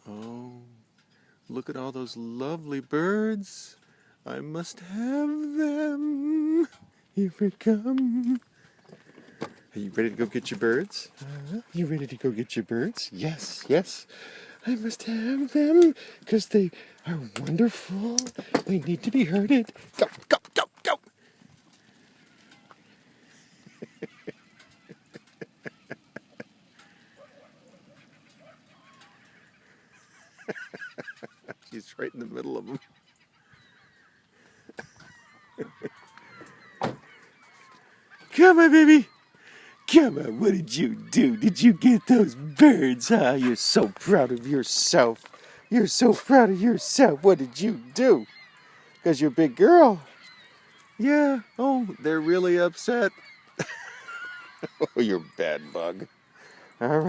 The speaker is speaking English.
Oh, look at all those lovely birds. I must have them. Here we come. Are you ready to go get your birds? You ready to go get your birds? Yes, yes. I must have them because they are wonderful. They need to be herded. Go, go, go, go. She's right in the middle of them. Come on, baby. Come on, what did you do? Did you get those birds, huh? You're so proud of yourself. You're so proud of yourself. What did you do? Because you're a big girl. Yeah. Oh, they're really upset. Oh, you're a bad bug. All right.